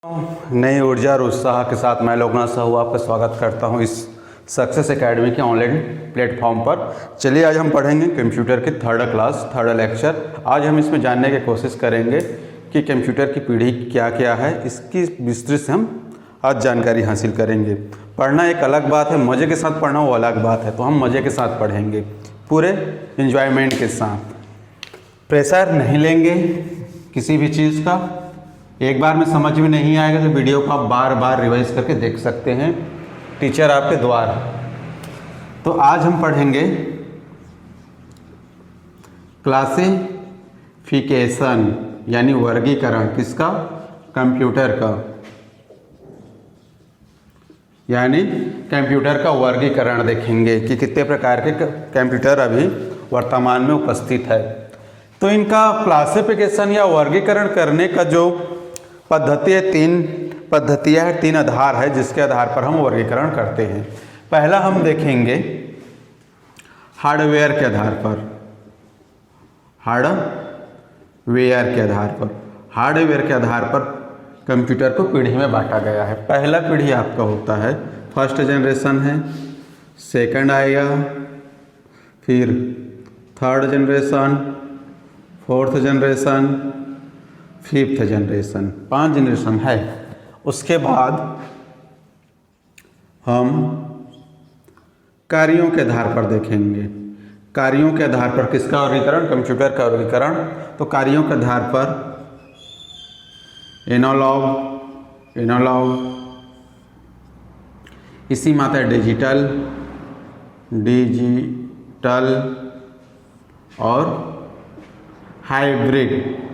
नई ऊर्जा और उत्साह के साथ मैं लोकनाथ साहू आपका स्वागत करता हूं इस सक्सेस एकेडमी के ऑनलाइन प्लेटफॉर्म पर। चलिए आज हम पढ़ेंगे कंप्यूटर की थर्ड लेक्चर। आज हम इसमें जानने की कोशिश करेंगे कि कंप्यूटर की पीढ़ी क्या क्या है, इसकी विस्तृत से हम आज जानकारी हासिल करेंगे। पढ़ना एक अलग बात है, मज़े के साथ पढ़ना वो अलग बात है, तो हम मज़े के साथ पढ़ेंगे, पूरे इन्जॉयमेंट के साथ। प्रेशर नहीं लेंगे किसी भी चीज़ का। एक बार में समझ में नहीं आएगा तो वीडियो को आप बार बार रिवाइज करके देख सकते हैं टीचर आपके द्वारा। तो आज हम पढ़ेंगे क्लासिफिकेशन यानी वर्गीकरण। किसका? कंप्यूटर का, यानी कंप्यूटर का वर्गीकरण देखेंगे कि कितने प्रकार के कंप्यूटर अभी वर्तमान में उपस्थित है। तो इनका क्लासिफिकेशन या वर्गीकरण करने का जो पद्धति है, तीन आधार है जिसके आधार पर हम वर्गीकरण करते हैं। पहला हम देखेंगे हार्डवेयर के आधार पर। हार्डवेयर के आधार पर कंप्यूटर को पीढ़ी में बांटा गया है। पहला पीढ़ी आपका होता है फर्स्ट जनरेशन है, सेकंड आएगा, फिर third generation, fourth generation, fifth generation. 5 generation है। उसके बाद हम कार्यों के आधार पर देखेंगे। कार्यों के आधार पर किसका वर्गीकरण? कंप्यूटर का वर्गीकरण। तो कार्यों के आधार पर एनालॉग, इसी में आता है डिजिटल और हाइब्रिड।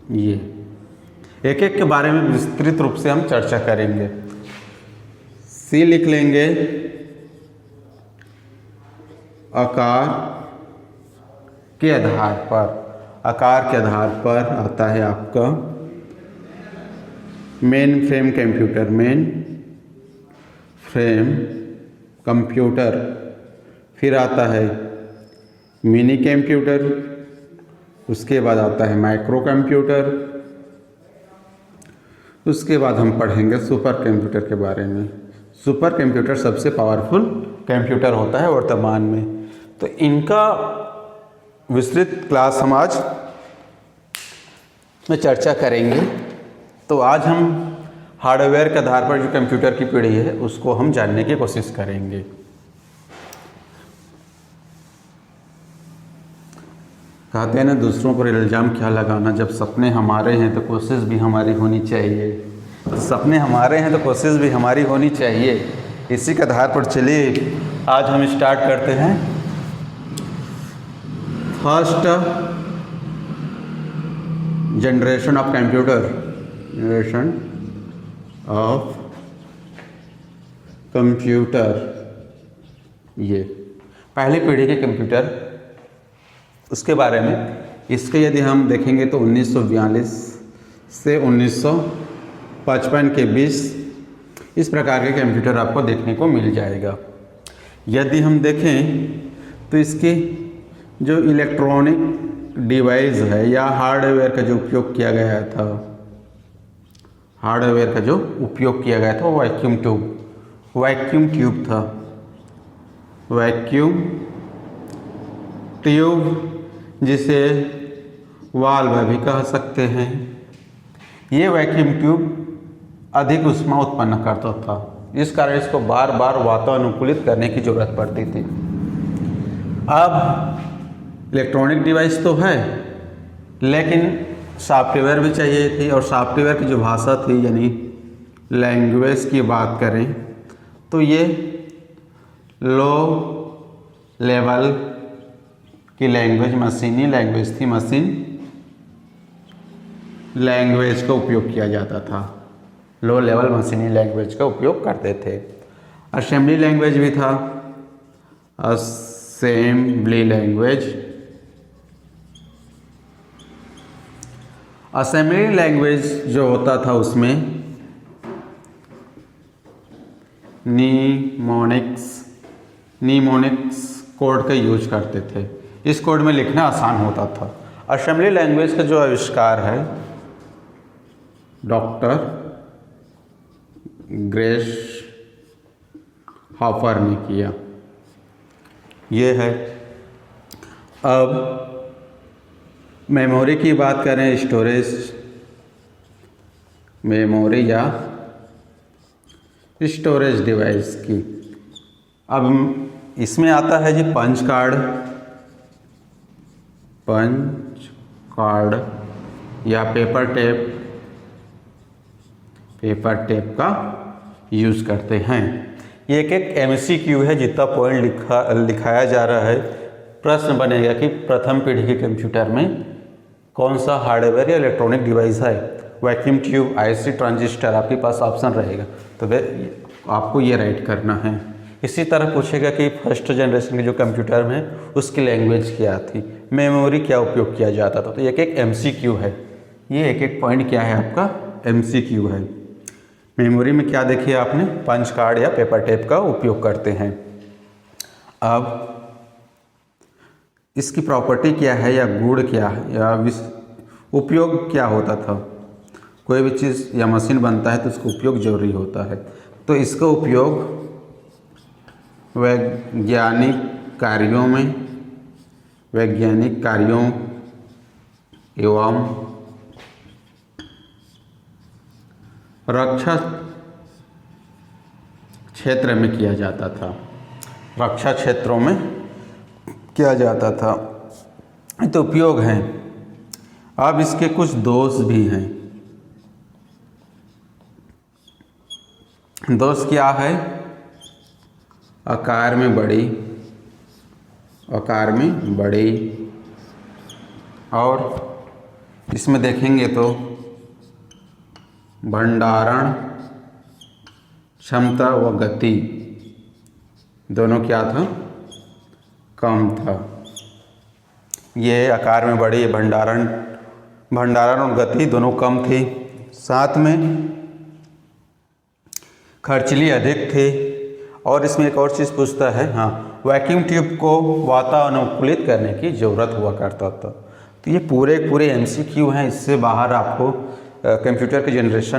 ये एक एक के बारे में विस्तृत रूप से हम चर्चा करेंगे। सी लिख लेंगे, आकार के आधार पर। आकार के आधार पर आता है आपका मेन फ्रेम कंप्यूटर, फिर आता है मिनी कंप्यूटर, उसके बाद आता है माइक्रो कंप्यूटर, उसके बाद हम पढ़ेंगे सुपर कंप्यूटर के बारे में। सुपर कंप्यूटर सबसे पावरफुल कंप्यूटर होता है वर्तमान में। तो इनका विस्तृत क्लास हम आज में चर्चा करेंगे। तो आज हम हार्डवेयर के आधार पर जो कंप्यूटर की पीढ़ी है उसको हम जानने की कोशिश करेंगे। कहते हैं ना, दूसरों पर इल्ज़ाम क्या लगाना, जब सपने हमारे हैं तो कोशिश भी हमारी होनी चाहिए। तो सपने हमारे हैं तो कोशिश भी हमारी होनी चाहिए। इसी के आधार पर चलिए आज हम स्टार्ट करते हैं। फर्स्ट जनरेशन ऑफ कंप्यूटर, ये पहली पीढ़ी के कंप्यूटर, उसके बारे में। इसके यदि हम देखेंगे तो 1942 से 1955 के बीच इस प्रकार के कंप्यूटर आपको देखने को मिल जाएगा। यदि हम देखें तो इसकी जो इलेक्ट्रॉनिक डिवाइस है या हार्डवेयर का जो उपयोग किया गया था, वो वैक्यूम ट्यूब था। वैक्यूम ट्यूब जिसे वाल्व भी कह सकते हैं। ये वैक्यूम ट्यूब अधिक ऊष्मा उत्पन्न करता था, इस कारण इसको बार बार वातानुकूलित करने की जरूरत पड़ती थी। अब इलेक्ट्रॉनिक डिवाइस तो है, लेकिन सॉफ्टवेयर भी चाहिए थी, और सॉफ्टवेयर की जो भाषा थी यानी लैंग्वेज की बात करें तो ये लो लेवल की लैंग्वेज, मशीनी लैंग्वेज थी। मशीन लैंग्वेज का उपयोग किया जाता था। लो लेवल मशीनी लैंग्वेज का उपयोग करते थे। असेंबली लैंग्वेज भी था, असेंबली लैंग्वेज जो होता था उसमें नीमोनिक्स कोड का यूज करते थे। इस कोड में लिखना आसान होता था। असेंबली लैंग्वेज का जो आविष्कार है डॉक्टर ग्रेश हॉपर ने किया। ये है। अब मेमोरी की बात करें, स्टोरेज मेमोरी या स्टोरेज डिवाइस की। अब इसमें आता है जी पंच कार्ड या पेपर टेप का यूज़ करते हैं। ये एक MCQ है, जितना पॉइंट लिखाया जा रहा है। प्रश्न बनेगा कि प्रथम पीढ़ी के कंप्यूटर में कौन सा हार्डवेयर या इलेक्ट्रॉनिक डिवाइस है। वैक्यूम ट्यूब, IC, ट्रांजिस्टर, आपके पास ऑप्शन रहेगा, तो आपको ये राइट करना है। इसी तरह पूछेगा कि फर्स्ट जनरेशन के जो कंप्यूटर में उसकी लैंग्वेज क्या थी, मेमोरी क्या उपयोग किया जाता था। तो ये एक MCQ है। ये एक पॉइंट क्या है आपका MCQ है। मेमोरी में क्या देखिए आपने, पंच कार्ड या पेपर टेप का उपयोग करते हैं। अब इसकी प्रॉपर्टी क्या है या गुण क्या है या उपयोग क्या होता था। कोई भी चीज़ या मशीन बनता है तो उसका उपयोग जरूरी होता है। तो इसका उपयोग वैज्ञानिक कार्यों एवं रक्षा क्षेत्र में किया जाता था। रक्षा क्षेत्रों में किया जाता था। तो उपयोग हैं। अब इसके कुछ दोष भी हैं। दोष क्या है, आकार में बड़ी और इसमें देखेंगे तो भंडारण क्षमता व गति दोनों क्या था, कम था। ये आकार में बड़ी, भंडारण और गति दोनों कम थी। साथ में खर्चीली अधिक थी। और इसमें एक और चीज़ पूछता है, हाँ, वैक्यूम ट्यूब को वातानुकूलित करने की ज़रूरत हुआ करता था। तो ये पूरे MCQ हैं। इससे बाहर आपको कंप्यूटर के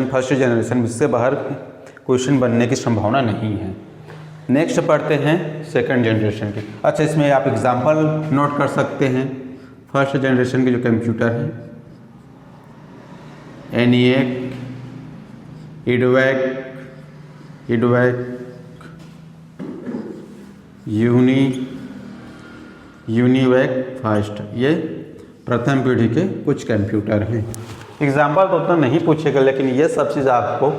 फर्स्ट जनरेशन इससे बाहर क्वेश्चन बनने की संभावना नहीं है। नेक्स्ट पढ़ते हैं सेकंड जनरेशन की। अच्छा, इसमें आप एग्जांपल नोट कर सकते हैं। फर्स्ट जनरेशन के जो कंप्यूटर हैं, ENIAC, IDVAC, UNIVAC फर्स्ट, ये प्रथम पीढ़ी के कुछ कंप्यूटर हैं। एग्जाम्पल तो उतना नहीं पूछेगा, लेकिन ये सब चीज़ आपको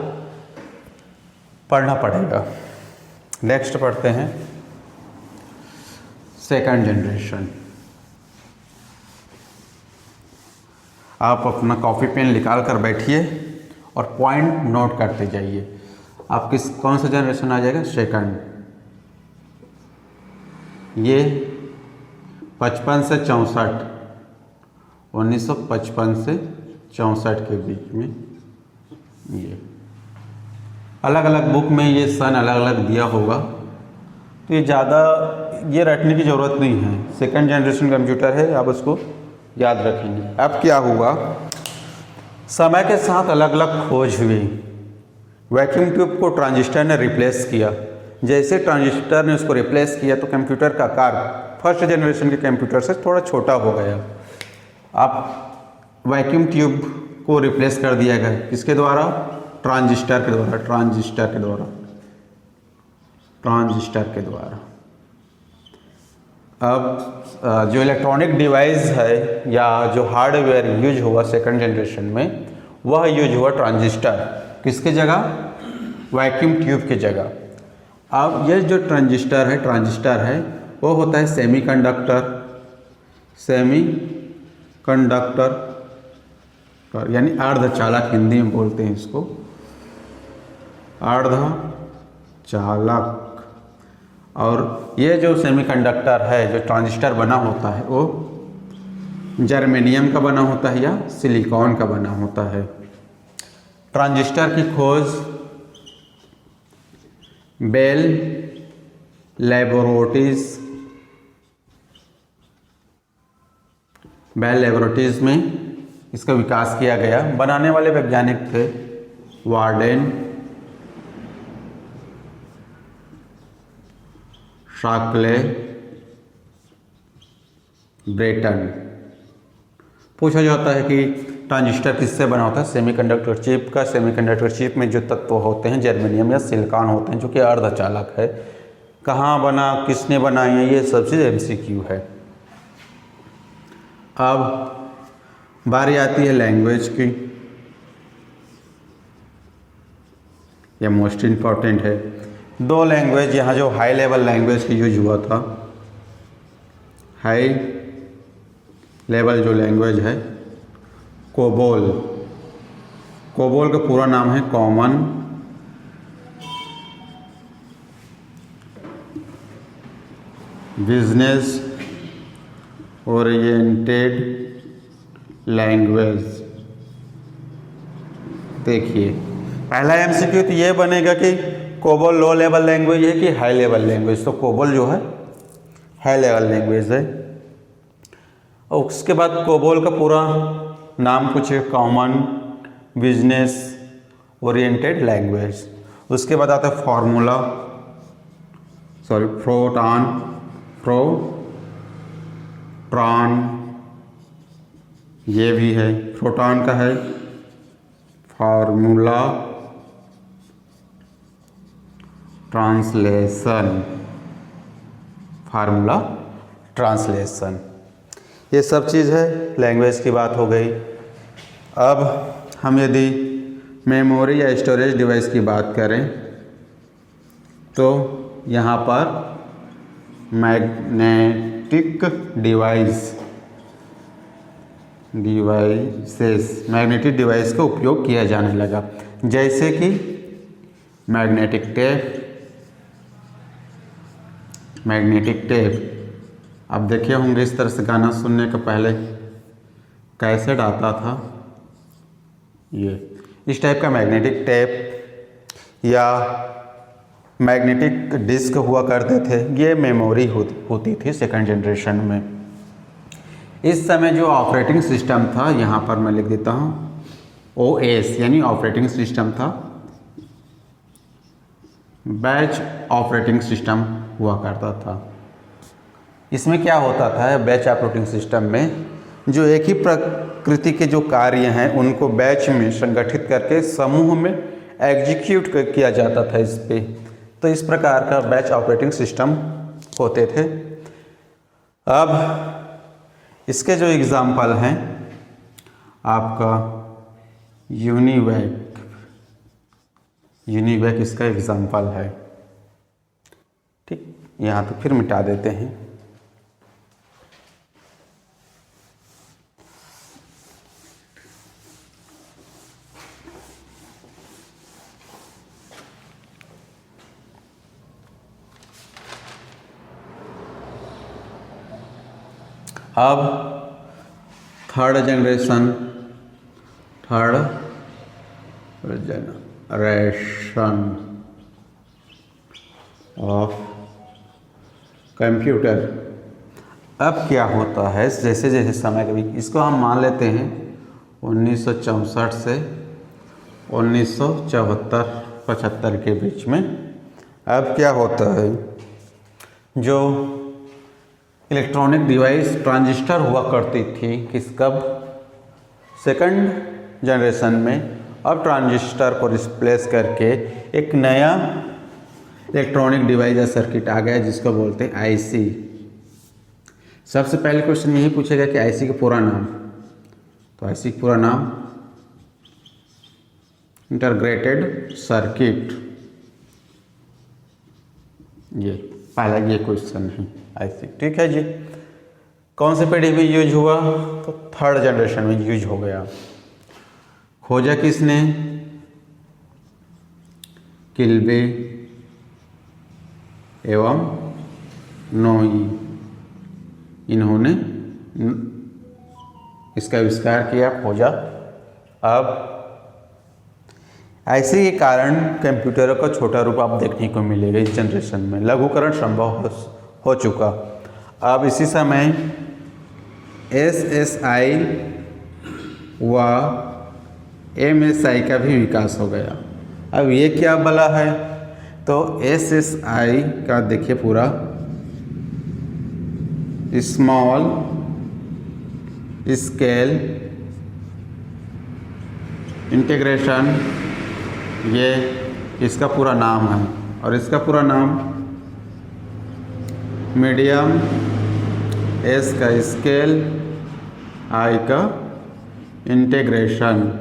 पढ़ना पड़ेगा। नेक्स्ट पढ़ते हैं सेकंड जनरेशन। आप अपना कॉपी पेन निकाल कर बैठिए और पॉइंट नोट करते जाइए। आप कौन सा जनरेशन आ जाएगा, सेकंड। ये 55 से 64, 1955 से 64 के बीच में। ये अलग अलग बुक में ये सन अलग अलग दिया होगा, तो ये ज़्यादा ये रटने की ज़रूरत नहीं है। सेकंड जनरेशन कंप्यूटर है, आप उसको याद रखेंगे। अब क्या हुआ, समय के साथ अलग अलग खोज हुई। वैक्यूम ट्यूब को ट्रांजिस्टर ने रिप्लेस किया। जैसे ट्रांजिस्टर ने उसको रिप्लेस किया तो कंप्यूटर का आकार फर्स्ट जनरेशन के कंप्यूटर से थोड़ा छोटा हो गया। अब वैक्यूम ट्यूब को रिप्लेस कर दिया गया, किसके द्वारा, ट्रांजिस्टर के द्वारा। अब जो इलेक्ट्रॉनिक डिवाइस है या जो हार्डवेयर यूज हुआ सेकंड जनरेशन में, वह यूज हुआ ट्रांजिस्टर, किसके जगह, वैक्यूम ट्यूब की जगह। अब ये जो ट्रांजिस्टर है वो होता है सेमीकंडक्टर यानी अर्धचालक, हिंदी में बोलते हैं इसको अर्धचालक। और ये जो सेमीकंडक्टर है, जो ट्रांजिस्टर बना होता है, वो जर्मेनियम का बना होता है या सिलिकॉन का बना होता है। ट्रांजिस्टर की खोज बेल लेबोरेटरीज में इसका विकास किया गया। बनाने वाले वैज्ञानिक थे वार्डेन, शाक्ले, ब्रेटन। पूछा जाता है कि ट्रांजिस्टर किससे बना होता है? सेमीकंडक्टर चिप का। सेमीकंडक्टर चिप में जो तत्व होते हैं जर्मेनियम या सिलिकॉन होते हैं, जो कि अर्धचालक है। कहाँ बना, किसने बनाई है, ये सब चीज़ MCQ है। अब बारी आती है लैंग्वेज की। यह मोस्ट इम्पॉर्टेंट है। दो लैंग्वेज यहाँ जो हाई लेवल लैंग्वेज की यूज हुआ था, हाई लेवल जो लैंग्वेज है कोबोल। कोबोल का पूरा नाम है कॉमन बिजनेस ओरिएंटेड लैंग्वेज। देखिए पहला MCQ तो ये बनेगा कि कोबोल लो लेवल लैंग्वेज है कि हाई लेवल लैंग्वेज। तो कोबोल जो है हाई लेवल लैंग्वेज है। और उसके बाद कोबोल का पूरा नाम कुछ है कॉमन बिजनेस ओरिएंटेड लैंग्वेज। उसके बाद आता है फॉर्मूला, प्रोटॉन, ये भी है प्रोटॉन का है फार्मूला ट्रांसलेशन। ये सब चीज़ है। लैंग्वेज की बात हो गई। अब हम यदि मेमोरी या स्टोरेज डिवाइस की बात करें तो यहाँ पर मैग्नेटिक मैग्नेटिक डिवाइस का उपयोग किया जाने लगा, जैसे कि मैग्नेटिक टेप। आप देखे होंगे इस तरह से गाना सुनने का पहले कैसेट आता था। ये इस टाइप का मैग्नेटिक टेप या मैग्नेटिक डिस्क हुआ करते थे। ये मेमोरी होती थी सेकंड जनरेशन में। इस समय जो ऑपरेटिंग सिस्टम था, यहाँ पर मैं लिख देता हूँ OS, यानी ऑपरेटिंग सिस्टम था। बैच ऑपरेटिंग सिस्टम हुआ करता था। इसमें क्या होता था? बैच ऑपरेटिंग सिस्टम में जो एक ही प्रकृति के जो कार्य हैं उनको बैच में संगठित करके समूह में एग्जीक्यूट किया जाता था इस पे। तो इस प्रकार का बैच ऑपरेटिंग सिस्टम होते थे। अब इसके जो एग्जाम्पल हैं आपका यूनिवैक इसका एग्जाम्पल है। ठीक, यहाँ तो फिर मिटा देते हैं। अब थर्ड जनरेशन ऑफ कंप्यूटर। अब क्या होता है, जैसे जैसे समय कभी इसको हम मान लेते हैं 1964 से 1974-75 के बीच में। अब क्या होता है, जो इलेक्ट्रॉनिक डिवाइस ट्रांजिस्टर हुआ करती थी कब? सेकंड जनरेशन में। अब ट्रांजिस्टर को रिप्लेस करके एक नया इलेक्ट्रॉनिक डिवाइस या सर्किट आ गया जिसको बोलते हैं IC। सबसे पहले क्वेश्चन यही पूछेगा कि IC का पूरा नाम। तो IC का पूरा नाम इंटीग्रेटेड सर्किट। ये पहला ये क्वेश्चन है IC। ठीक है जी। कौन से पीढ़ी में यूज हुआ? तो थर्ड जनरेशन में यूज हो गया। खोजा किसने? किल्बे एवं नोई। इन्होंने इसका आविष्कार किया, खोजा। अब ऐसे के कारण कंप्यूटरों का छोटा रूप आप देखने को मिलेगा इस जनरेशन में। लघुकरण संभव हो चुका। अब इसी समय SSI व MSI का भी विकास हो गया। अब ये क्या बोला है, तो SSI का देखिए पूरा स्मॉल स्केल इंटीग्रेशन, ये इसका पूरा नाम है। और इसका पूरा नाम मीडियम S का स्केल, I का इंटीग्रेशन।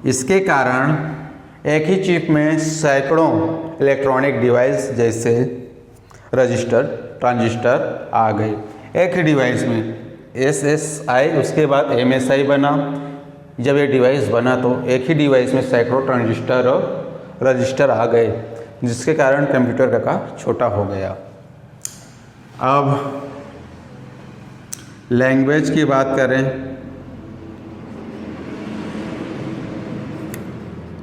इसके कारण एक ही चिप में सैकड़ों इलेक्ट्रॉनिक डिवाइस जैसे रजिस्टर, ट्रांजिस्टर आ गए एक ही डिवाइस में। SSI उसके बाद MSI बना। जब ये डिवाइस बना तो एक ही डिवाइस में सैकड़ों ट्रांजिस्टर और रजिस्टर आ गए, जिसके कारण कंप्यूटर का आकार छोटा हो गया। अब लैंग्वेज की बात करें,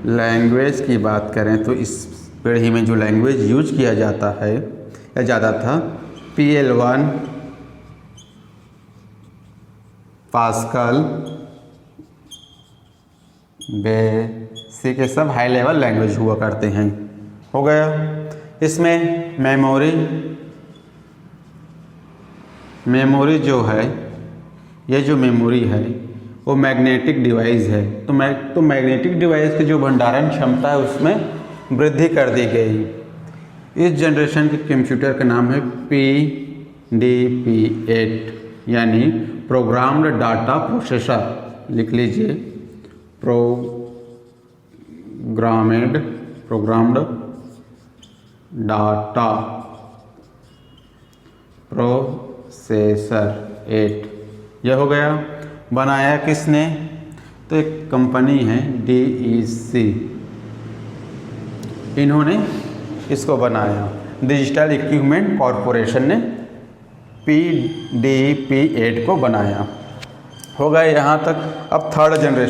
लैंग्वेज की बात करें तो इस पीढ़ी में जो लैंग्वेज यूज किया जाता है या ज़्यादा था, PL1, पास्कल, बेसिक, ये सब हाई लेवल लैंग्वेज हुआ करते हैं। हो गया। इसमें मेमोरी जो है, ये जो मेमोरी है वो मैग्नेटिक डिवाइस है। तो मैग्नेटिक डिवाइस की जो भंडारण क्षमता है उसमें वृद्धि कर दी गई। इस जनरेशन के कंप्यूटर का नाम है PDP-8, यानी प्रोग्राम्ड डाटा प्रोसेसर। लिख लीजिए, प्रोग्राम्ड डाटा प्रोसेसर 8। यह हो गया। बनाया किसने, तो एक कंपनी है DEC, इन्होंने इसको बनाया। डिजिटल इक्विपमेंट कॉरपोरेशन ने PDP-8 को बनाया। हो गए यहाँ तक। अब थर्ड जनरेशन